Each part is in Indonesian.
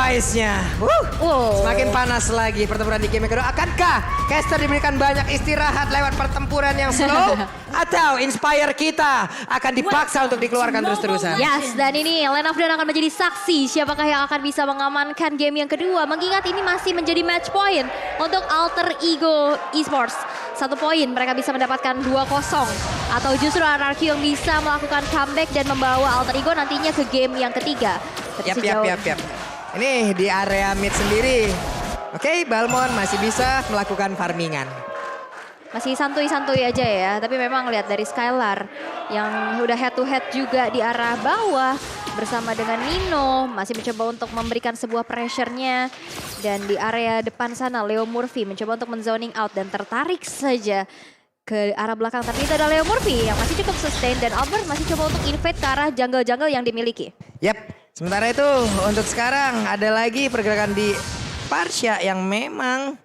Spice-nya. Semakin panas lagi pertempuran di game yang kedua. Akankah caster diberikan banyak istirahat lewat pertempuran yang slow? Atau Inspire kita akan dipaksa untuk dikeluarkan terus-terusan? Yes, dan ini Land of Dawn akan menjadi saksi siapakah yang akan bisa mengamankan game yang kedua. Mengingat ini masih menjadi match point untuk Alter Ego Esports. 1 poin mereka bisa mendapatkan 2-0. Atau justru RRQ yang bisa melakukan comeback dan membawa Alter Ego nantinya ke game yang ketiga. Yap. Ini di area mid sendiri. Oke, Balmond masih bisa melakukan farmingan. Masih santuy-santuy aja ya, tapi memang lihat dari Skylar yang udah head to head juga di arah bawah bersama dengan Nino. Masih mencoba untuk memberikan sebuah pressure-nya. Dan di area depan sana Leo Murphy mencoba untuk menzoning out dan tertarik saja ke arah belakang. Tapi itu ada Leo Murphy yang masih cukup sustain dan Albert masih coba untuk invade ke arah jungle-jungle yang dimiliki. Yap, sementara itu untuk sekarang ada lagi pergerakan di Parsha yang memang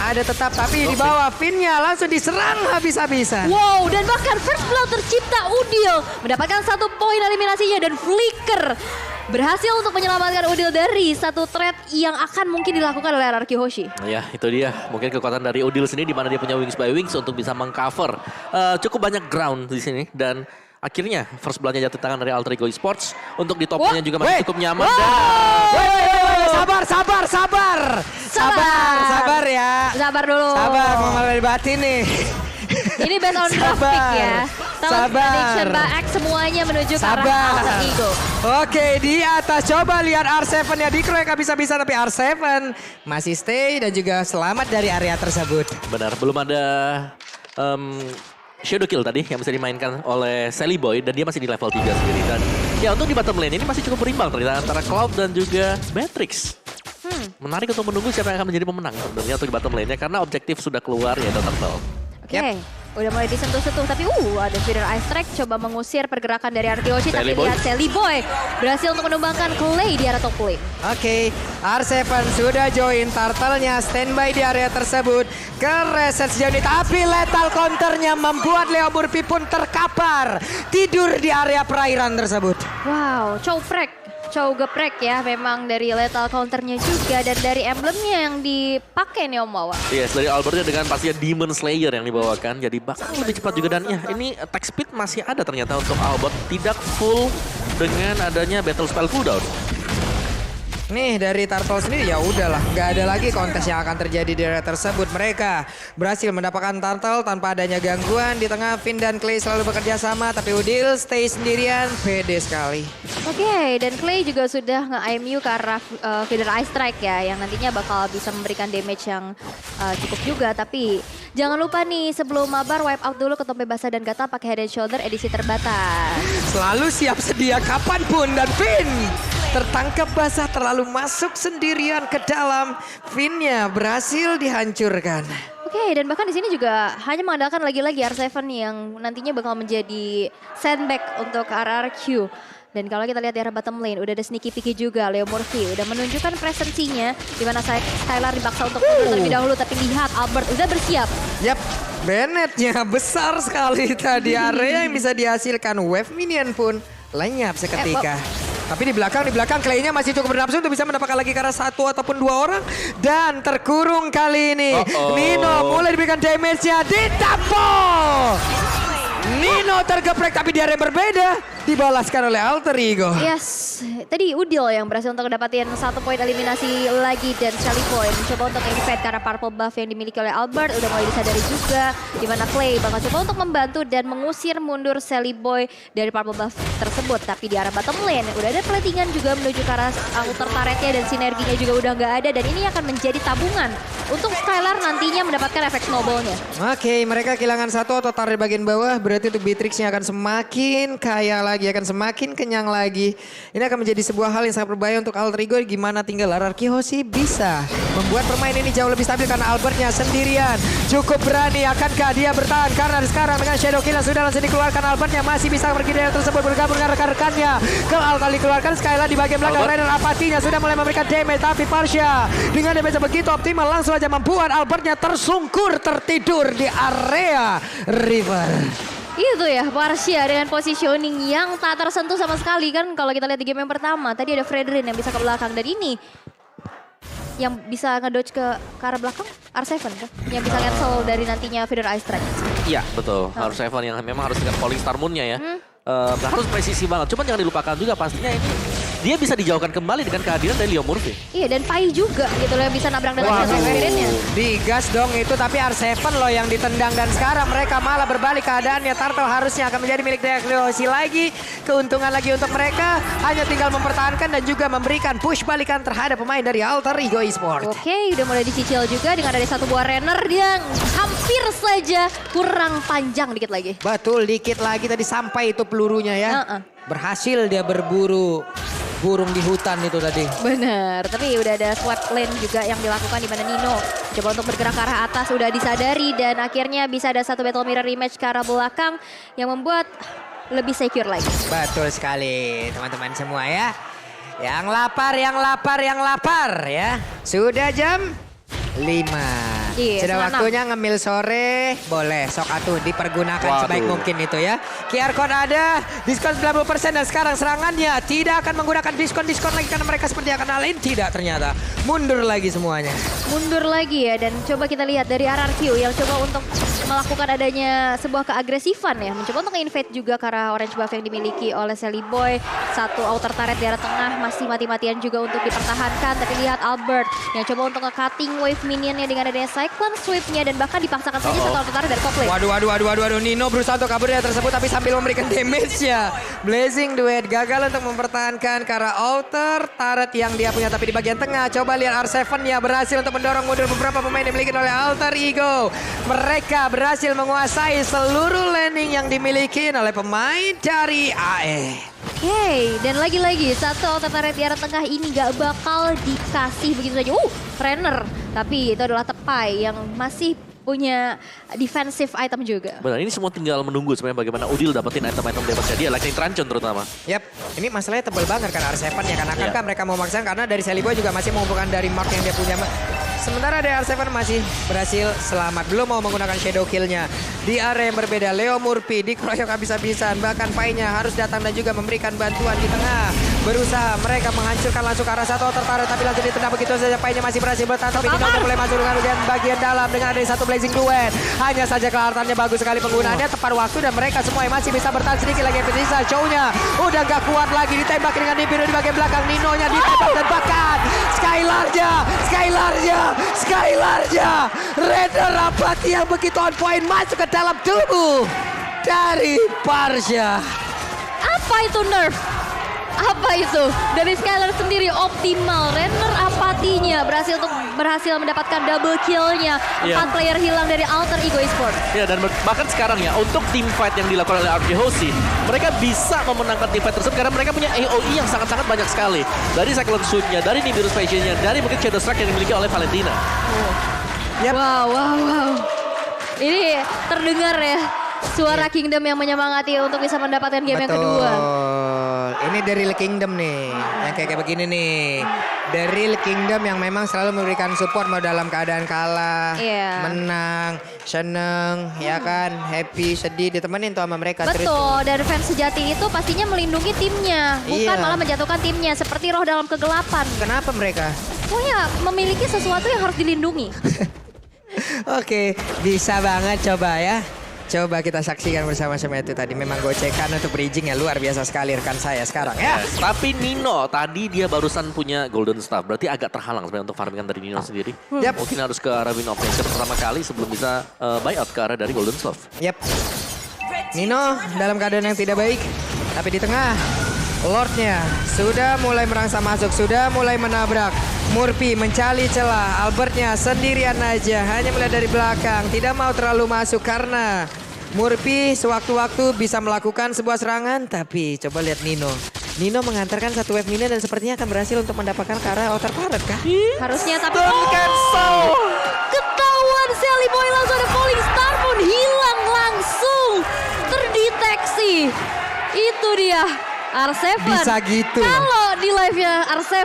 ada tetap, tapi di bawah Finnya langsung diserang habis-habisan. Wow, dan bahkan first blood tercipta Udil mendapatkan 1 poin eliminasinya dan Flicker berhasil untuk menyelamatkan Udil dari satu threat yang akan mungkin dilakukan oleh RRQ Hoshi. Ya, itu dia. Mungkin kekuatan dari Udil sendiri di mana dia punya Wings by Wings untuk bisa mengcover cukup banyak ground di sini dan akhirnya first blood-nya jatuh tangan dari Alter Ego Esports. Untuk di topnya juga masih cukup nyaman. Sabar ya. Sabar dulu. Sabar, mau malah batin nih. Ini based on grafik ya. Prediction by X semuanya menuju ke arah Alter Ego. Oke, di atas coba lihat R7 ya dikeroyok habis-habisan tapi R7 masih stay dan juga selamat dari area tersebut. Benar, belum ada Shadow Kill tadi yang bisa dimainkan oleh Sally Boy dan dia masih di level 3 sendiri. Dan ya untuk di bottom lane ini masih cukup berimbang ternyata antara Cloud dan juga Matrix. Menarik untuk menunggu siapa yang akan menjadi pemenang sebenarnya untuk di bottom lane-nya karena objektif sudah keluar ya Turtle. Oke, udah mulai disentuh-sentuh tapi ada Feeder Ice Strike coba mengusir pergerakan dari RRQ Hoshi tapi lihat Sally Boy berhasil untuk menumbangkan Clay di area top lane. Oke, R7 sudah join, Turtle-nya standby di area tersebut. Kereset sejauh ini, tapi lethal counter-nya membuat Leo Murphy pun terkapar. Tidur di area perairan tersebut. Wow, Chow geprek ya memang dari lethal counter-nya juga dan dari emblemnya yang dipakai nih Om Wawa. Yes, dari Albertnya dengan pastinya Demon Slayer yang dibawakan. Jadi bahkan lebih cepat juga dan ya ini attack speed masih ada ternyata untuk Albert. Tidak full dengan adanya battle spell cooldown. Nih dari Turtle sendiri ya udahlah, nggak ada lagi kontes yang akan terjadi di area tersebut. Mereka berhasil mendapatkan Turtle tanpa adanya gangguan. Di tengah Finn dan Clay selalu bekerja sama, tapi Udil stay sendirian, pede sekali. Oke, dan Clay juga sudah nge-IMU ke arah Feeder Ice Strike ya, yang nantinya bakal bisa memberikan damage yang cukup juga. Tapi jangan lupa nih sebelum mabar wipe out dulu ketombe basah dan gatal pakai Head and Shoulder edisi terbatas. Selalu siap sedia kapanpun dan Finn tertangkap basah terlalu masuk sendirian ke dalam. Finn-nya berhasil dihancurkan. Oke, dan bahkan di sini juga hanya mengandalkan lagi-lagi R7 yang nantinya bakal menjadi sandbag untuk RRQ. Dan kalau kita lihat di arah bottom lane, udah ada sneaky picky juga. Leo Murphy udah menunjukkan presensinya. Di mana Skylar dipaksa untuk mundur terlebih dahulu. Tapi lihat Albert udah bersiap. Yap, Bennett-nya besar sekali tadi. Area yang bisa dihasilkan wave minion pun lenyap seketika. Tapi di belakang Clay-nya masih cukup bernafsu untuk bisa mendapatkan lagi karena 1 ataupun 2 orang. Dan terkurung kali ini. Nino mulai diberikan damage-nya, ditampol. Nino tergeprek tapi di area yang berbeda. Dibalaskan oleh Alter Ego. Yes, tadi Udil yang berhasil untuk dapatin 1 poin eliminasi lagi dan Sally Boy mencoba untuk invade karena purple buff yang dimiliki oleh Albert udah mulai disadari juga di mana Clay bakal coba untuk membantu dan mengusir mundur Sally Boy dari purple buff tersebut. Tapi di arah bottom lane udah ada platingan juga menuju ke arah outer turretnya dan sinerginya juga udah nggak ada dan ini akan menjadi tabungan untuk Skylar nantinya mendapatkan efek snowballnya. Oke, mereka kehilangan 1 atau turret bagian bawah berarti untuk Beatrix-nya akan semakin kaya lagi, akan semakin kenyang lagi. Ini akan menjadi sebuah hal yang sangat berbahaya untuk Alter Ego. Gimana tinggal RRQ Hoshi bisa membuat permainan ini jauh lebih stabil karena Albertnya sendirian. Cukup berani, akankah dia bertahan? Karena sekarang dengan Shadow Kill yang sudah langsung dikeluarkan, Albertnya masih bisa pergi dari tersebut bergabung dengan rekan-rekannya. Kalau kali keluarkan Skylar di bagian belakang, Rainer apatinya sudah mulai memberikan damage. Tapi Parsha dengan damage begitu optimal langsung aja membuat Albertnya tersungkur tertidur di area river. Itu ya, Parsia dengan positioning yang tak tersentuh sama sekali kan. Kalau kita lihat di game yang pertama, tadi ada Fredrin yang bisa ke belakang. Dan ini yang bisa ngedodge ke arah belakang, R7 kan? Yang bisa cancel dari nantinya Feather Ice Strike. Iya betul, harus Evan yang memang harus dengan Falling Star Moon-nya ya. Harus presisi banget, cuman jangan dilupakan juga pastinya ini dia bisa dijauhkan kembali dengan kehadiran dari Leo Murphy. Iya, dan Pai juga gitu loh yang bisa nabrak dengan Fredrinnya. Digas dong itu, tapi R7 loh yang ditendang. Dan sekarang mereka malah berbalik keadaannya. Turtle harusnya akan menjadi milik Deathlosi lagi. Keuntungan lagi untuk mereka. Hanya tinggal mempertahankan dan juga memberikan push balikan terhadap pemain dari Alter Ego Esports. Oke, udah mulai dicicil juga dengan ada satu buah runner yang hampir saja kurang panjang dikit lagi. Betul, dikit lagi tadi sampai itu pelurunya ya. Berhasil dia berburu burung di hutan itu tadi. Bener, tapi udah ada sweep lane juga yang dilakukan di mana Nino coba untuk bergerak ke arah atas, udah disadari dan akhirnya bisa ada satu battle mirror rematch ke arah belakang yang membuat lebih secure lagi. Betul sekali teman-teman semua ya. Yang lapar, yang lapar, yang lapar ya. Sudah jam 5. Iya, Sudah setengah waktunya ngemil sore. Boleh, sok atuh dipergunakan sebaik mungkin itu ya. QR code ada, diskon 90% dan sekarang serangannya tidak akan menggunakan diskon-diskon lagi karena mereka seperti akan lain. Tidak ternyata. Mundur lagi semuanya. Mundur lagi ya dan coba kita lihat dari RRQ yang coba untuk melakukan adanya sebuah keagresifan ya. Mencoba untuk invade juga ke arah orange buff yang dimiliki oleh Sally Boy. Satu outer turret di arah tengah masih mati-matian juga untuk dipertahankan. Tapi lihat Albert yang coba untuk nge-cutting wave minionnya dengan adanya Cyclone Sweep-nya dan bahkan dipaksakan saja satu outer turret dari Coplay. Waduh. Nino berusaha untuk kabur dari tersebut tapi sambil memberikan damage-nya. Blazing Duet gagal untuk mempertahankan ke arah outer turret yang dia punya tapi di bagian tengah. Coba lihat R7-nya berhasil untuk mendorong mundur beberapa pemain yang dimiliki oleh Alter Ego. Mereka berhasil menguasai seluruh laning yang dimiliki oleh pemain dari AE. Oke, dan lagi-lagi satu outer turret di arah tengah ini gak bakal dikasih begitu saja. Renner. Tapi itu adalah Tepai yang masih punya defensive item juga. Benar, ini semua tinggal menunggu sebenarnya bagaimana Udil dapetin item-item damage dia, Lightning Truncheon terutama. Yap, ini masalahnya tebal banget kan R7 ya. Karena kan mereka mau maksakan karena dari Sally Boy juga masih mengumpulkan dari mark yang dia punya. Sementara dari R7 masih berhasil selamat. Belum mau menggunakan shadow kill-nya. Di area yang berbeda, Leo Murphy dikeroyok habis-habisan. Bahkan Pai-nya harus datang dan juga memberikan bantuan di tengah. Berusaha mereka menghancurkan langsung ke arah satu outer turret. Tapi langsung ditendang begitu saja. Pai-nya masih berhasil bertahan. Tapi Nino udah mulai masuk dengan bagian dalam. Dengan ada satu Blazing Duet. Hanya saja kelatarnya bagus sekali penggunaannya. Tepat waktu dan mereka semua yang masih bisa bertahan sedikit lagi. Yang tersisa show-nya udah gak kuat lagi. Ditembak dengan Nibiru di bagian belakang. Nino-nya ditembak dan bahkan Skylarnya, Raider Rapati yang begitu on point masuk ke dalam tubuh dari Parsia. Apa itu nerf? Apa itu? Dari Skylar sendiri optimal. Renner apatinya berhasil mendapatkan double kill-nya. 4 player hilang dari Alter Ego Esports. Ya, dan bahkan sekarang ya untuk team fight yang dilakukan oleh RG Hoshi, mereka bisa memenangkan team fight tersebut karena mereka punya AOE yang sangat-sangat banyak sekali. Dari Cyclone Sweep-nya, dari Nibiru's Passion-nya, dari mungkin Shadow Strike yang dimiliki oleh Valentina. Wow. Ini terdengar ya. Suara Kingdom yang menyemangati untuk bisa mendapatkan game yang kedua. Ini Daryl Kingdom nih, yang kayak begini nih. Daryl Kingdom yang memang selalu memberikan support mau dalam keadaan kalah, menang, seneng, ya kan, happy, sedih, ditemenin tuh sama mereka. Betul, dan fans sejati itu pastinya melindungi timnya, bukan malah menjatuhkan timnya seperti roh dalam kegelapan. Kenapa mereka? Pokoknya memiliki sesuatu yang harus dilindungi. Oke, bisa banget coba ya. Coba kita saksikan bersama-sama itu tadi. Memang gocekan untuk bridging ya luar biasa sekali rekan saya sekarang ya. Tapi Nino tadi dia barusan punya Golden Staff. Berarti agak terhalang sebenarnya untuk farmingan dari Nino sendiri. Mungkin harus ke arah win of nation pertama kali sebelum bisa buyout ke arah dari Golden Staff. Nino dalam keadaan yang tidak baik. Tapi di tengah Lordnya sudah mulai merangsang masuk. Sudah mulai menabrak. Murphy mencari celah. Albertnya sendirian aja. Hanya melihat dari belakang. Tidak mau terlalu masuk karena Murphy sewaktu-waktu bisa melakukan sebuah serangan. Tapi coba lihat Nino. Nino mengantarkan satu wave minion dan sepertinya akan berhasil untuk mendapatkan ke arah outer turret kah? Harusnya tapi ketahuan Sally Boy langsung ada Falling Star pun hilang langsung. Terdeteksi. Itu dia R7. Bisa gitu. Kalau di live-nya R7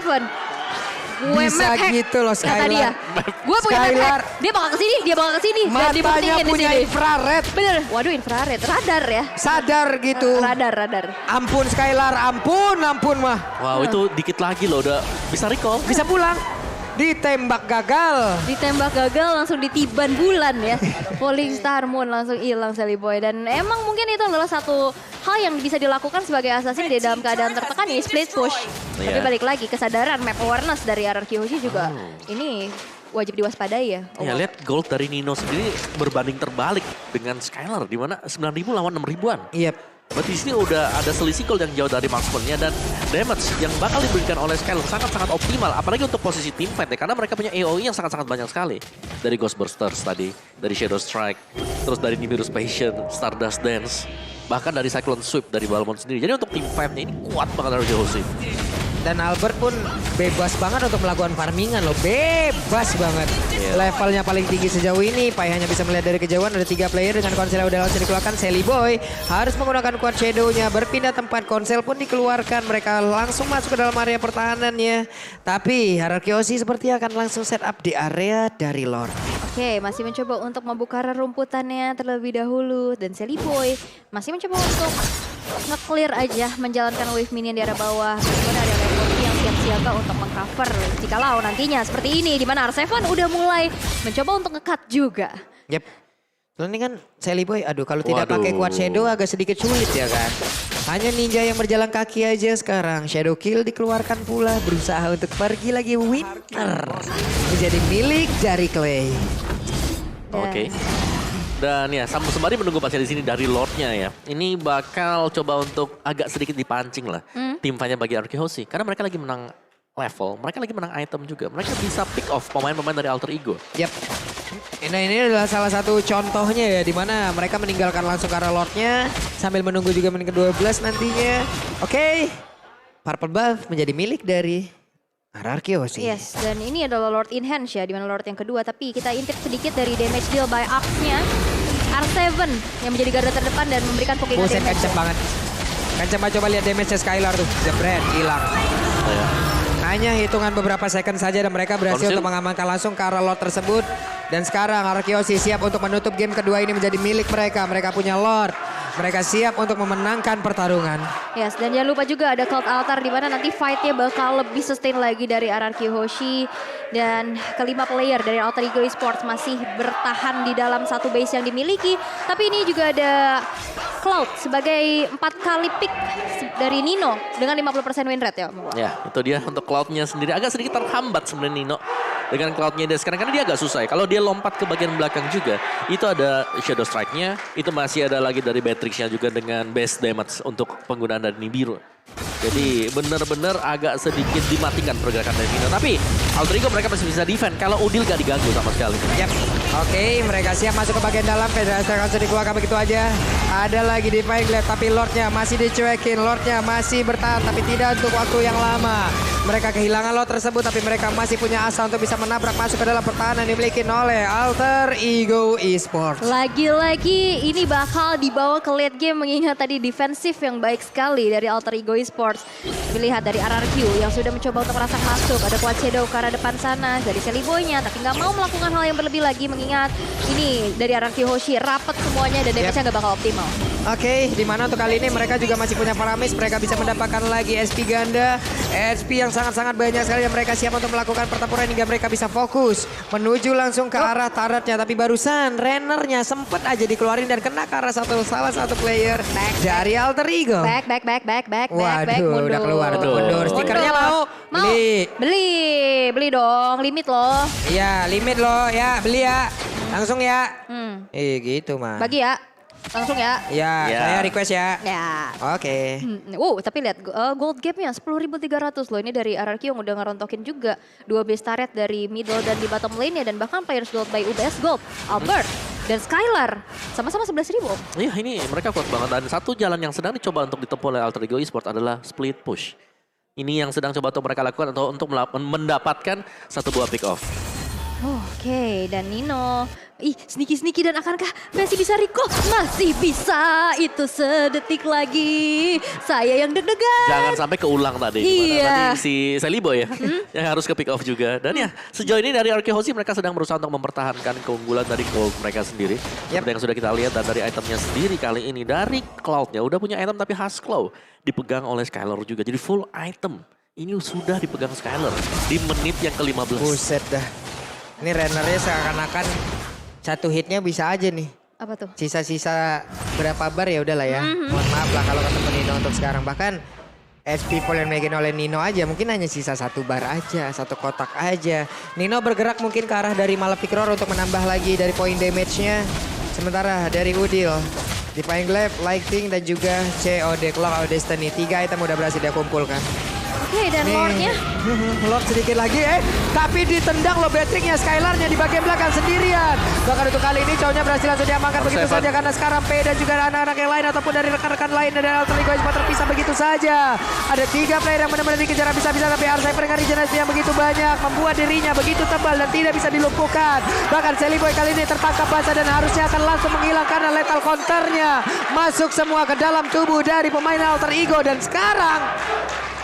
gue Bisa map hack. gitu loh, Kata dia. Skylar. Gue punya map Skylar. hack. Dia bakal kesini, dia bakal kesini. Dan Matanya dibuktiin di punya sini. infrared. Bener, waduh infrared, radar ya. Sadar gitu. Radar. Ampun Skylar, ampun mah. Wow, itu dikit lagi loh udah bisa recall. Bisa pulang. Ditembak gagal. Ditembak gagal langsung ditiban bulan ya. Falling Star Moon langsung hilang Sally Boy. Dan emang mungkin itu adalah satu hal yang bisa dilakukan sebagai assassin di dalam keadaan tertekan ya split push. Tapi Iya. balik lagi kesadaran map awareness dari RRQ Hoshi juga ini wajib diwaspadai ya. Ya lihat gold dari Nino sendiri berbanding terbalik dengan Skylar di mana 9.000 lawan 6.000-an. Iya. Berarti di sini udah ada selisih gold yang jauh dari marksman-nya dan damage yang bakal diberikan oleh Skylar sangat-sangat optimal. Apalagi untuk posisi team fight ya, karena mereka punya AoE yang sangat-sangat banyak sekali. Dari Ghost Bursters tadi, dari Shadow Strike, terus dari Nimbus Passion, Stardust Dance, bahkan dari Cyclone Sweep dari Balmond sendiri. Jadi untuk team fight-nya ini kuat banget dari Josie. Dan Albert pun bebas banget untuk melakukan farmingan loh. Bebas banget. Levelnya paling tinggi sejauh ini. Pai hanya bisa melihat dari kejauhan. Ada 3 player dengan konsel yang udah langsung dikeluarkan. Sally Boy harus menggunakan quad shadow-nya. Berpindah tempat, konsel pun dikeluarkan. Mereka langsung masuk ke dalam area pertahanannya. Tapi Harakyoshi seperti akan langsung set up di area dari Lord. Oke, masih mencoba untuk membuka rerumputannya terlebih dahulu. Dan Sally Boy masih mencoba untuk nge-clear aja menjalankan wave minion di arah bawah. Kemudian ada Level yang siap siaga untuk mengcover jikalau nantinya seperti ini. Di mana R7 udah mulai mencoba untuk nge-cut juga. Yep. Lalu ini kan Sally Boy, aduh kalau tidak Waduh. pakai quad shadow agak sedikit sulit ya kan. Hanya ninja yang berjalan kaki aja sekarang. Shadow kill dikeluarkan pula, berusaha untuk pergi lagi winner. Menjadi milik dari Clay. Oke. Dan ya, sembari menunggu pasnya di sini dari Lordnya ya. Ini bakal coba untuk agak sedikit dipancing lah. Tim fight-nya bagi RRQ Hoshi. Karena mereka lagi menang level, mereka lagi menang item juga. Mereka bisa pick off pemain-pemain dari Alter Ego. Yap. Ini adalah salah satu contohnya ya, di mana mereka meninggalkan langsung ke arah Lordnya sambil menunggu juga menit ke-12 nantinya. Oke. Purple buff menjadi milik dari RRQ Hoshi. Yes, dan ini adalah Lord in Hand ya, di mana Lord yang kedua. Tapi kita intip sedikit dari damage deal by Axe-nya. R7 yang menjadi garda terdepan dan memberikan poking Buset damage. kenceng banget. Kenceng banget, coba lihat damage-nya Skylar tuh. Jebret, hilang. Oh, ya. Hanya hitungan beberapa second saja dan mereka berhasil Konsil. untuk mengamankan langsung ke arah Lord tersebut. Dan sekarang RRQ Hoshi siap untuk menutup game kedua ini menjadi milik mereka. Mereka punya Lord. Mereka siap untuk memenangkan pertarungan. Yes, dan jangan lupa juga ada Cult Altar di mana nanti fight-nya bakal lebih sustain lagi dari RRQ Hoshi. Dan kelima player dari Alter Ego Esports masih bertahan di dalam satu base yang dimiliki. Tapi ini juga ada Cloud sebagai 4 kali pick dari Nino dengan 50% win rate ya. Ya, itu dia untuk Cloud-nya sendiri. Agak sedikit terhambat sebenarnya Nino. Dengan Cloud-nya dia sekarang, karena dia agak susah ya. Kalau dia lompat ke bagian belakang juga, itu ada Shadow Strike-nya. Itu masih ada lagi dari Beatrix-nya juga dengan base damage untuk penggunaan dari Nibiru. Jadi benar-benar agak sedikit dimatikan pergerakan dari Nino. Tapi Alter Ego mereka masih bisa defend kalau Udil gak diganggu sama sekali. Yap. Oke, mereka siap masuk ke bagian dalam. Federasi langsung dikeluarkan begitu aja. Ada lagi Divine Glaive, tapi Lordnya masih dicuekin. Lordnya masih bertahan, tapi tidak untuk waktu yang lama. Mereka kehilangan Lord tersebut, tapi mereka masih punya asa untuk bisa menabrak masuk ke dalam pertahanan yang dimiliki oleh Alter Ego Esports. Lagi-lagi ini bakal dibawa ke late game mengingat tadi defensif yang baik sekali dari Alter Ego Esports. Dilihat dari RRQ yang sudah mencoba untuk merasak masuk. Ada Quad Shadow ke arah depan sana dari Sally Boy-nya, tapi nggak mau melakukan hal yang berlebih lagi mengingat ini dari RRQ Hoshi rapet semuanya dan damage-nya nggak bakal optimal. Oke, di mana untuk kali ini mereka juga masih punya Paramis. Mereka bisa mendapatkan lagi SP ganda. SP yang sangat-sangat banyak sekali dan mereka siap untuk melakukan pertempuran hingga mereka bisa fokus. Menuju langsung ke arah turretnya. Tapi barusan Rennernya sempet aja dikeluarin dan kena ke arah salah satu player dari Alter Ego. Back, Waduh, mundur. udah keluar tuh, mundur. Stikernya Mundur. mau? Beli dong, limit loh. Iya, limit loh. Ya, beli ya. Langsung ya. Gitu mah. Bagi ya, langsung ya. Ya, Ya. saya request ya. Ya. Oke. Tapi lihat gold gapnya 10.300 loh. Ini dari RRQ yang udah ngerontokin juga 2 base turret dari middle dan di bottom lane-nya. Dan bahkan players gold by UBS Gold, Albert, dan Skylar. Sama-sama 11.000. Iya ini mereka kuat banget. Dan satu jalan yang sedang dicoba untuk ditempuh oleh Alter Ego Esports adalah split push. Ini yang sedang coba untuk mereka lakukan atau untuk mendapatkan satu buah pick off. Oke, dan Nino. Ih, sneaky dan akankah Messi bisa recall? Masih bisa, itu sedetik lagi. Saya yang deg-degan. Jangan sampai keulang tadi. Iya. Tadi si Sally Boy ya, yang harus ke pick off juga. Dan ya, sejauh ini dari Arkehosi mereka sedang berusaha untuk mempertahankan keunggulan dari gold mereka sendiri. Seperti yang sudah kita lihat dan dari itemnya sendiri kali ini. Dari Cloud-nya udah punya item tapi Husklow dipegang oleh Skylar juga. Jadi full item. Ini sudah dipegang Skylar di menit yang ke-15. Buset dah. Ini Rennernya seakan-akan satu hitnya bisa aja nih. Apa tuh? Sisa-sisa berapa bar ya udahlah ya. Mohon maaf lah kalau ketemu Nino untuk sekarang. Bahkan SP pool yang dimiliki oleh Nino aja mungkin hanya sisa satu bar aja, satu kotak aja. Nino bergerak mungkin ke arah dari Malefic Roar untuk menambah lagi dari poin damage-nya. Sementara dari Udil, Divine Glaive, Lighting dan juga COD Clock of Destiny. 3 item udah berhasil dia kumpulkan. Oke, dan Lord-nya. Lord sedikit lagi tapi ditendang loh Beatrix-nya, Skylar-nya di bagian belakang sendirian. Bahkan untuk kali ini cowoknya berhasil langsung diamankan begitu saja karena sekarang P dan juga anak-anak yang lain ataupun dari rekan-rekan lain dari Alter Ego sempat terpisah begitu saja. Ada 3 player yang benar-benar dikejar bisa-bisa tapi Arcyber dengan regenerasi yang begitu banyak membuat dirinya begitu tebal dan tidak bisa dilumpuhkan. Bahkan Sally Boy kali ini tertangkap basah dan harusnya akan langsung menghilang karena lethal counter-nya masuk semua ke dalam tubuh dari pemain Alter Ego dan sekarang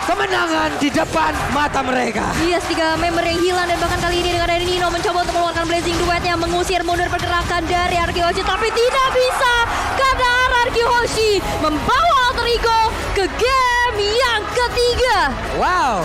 kemenangan di depan mata mereka. Yes, 3 member yang hilang dan bahkan kali ini dengan ada Nino mencoba untuk mengeluarkan Blazing Duetnya mengusir mundur pergerakan dari Arkehoshi tapi tidak bisa karena Arkehoshi membawa Alter Ego ke game yang ketiga. Wow.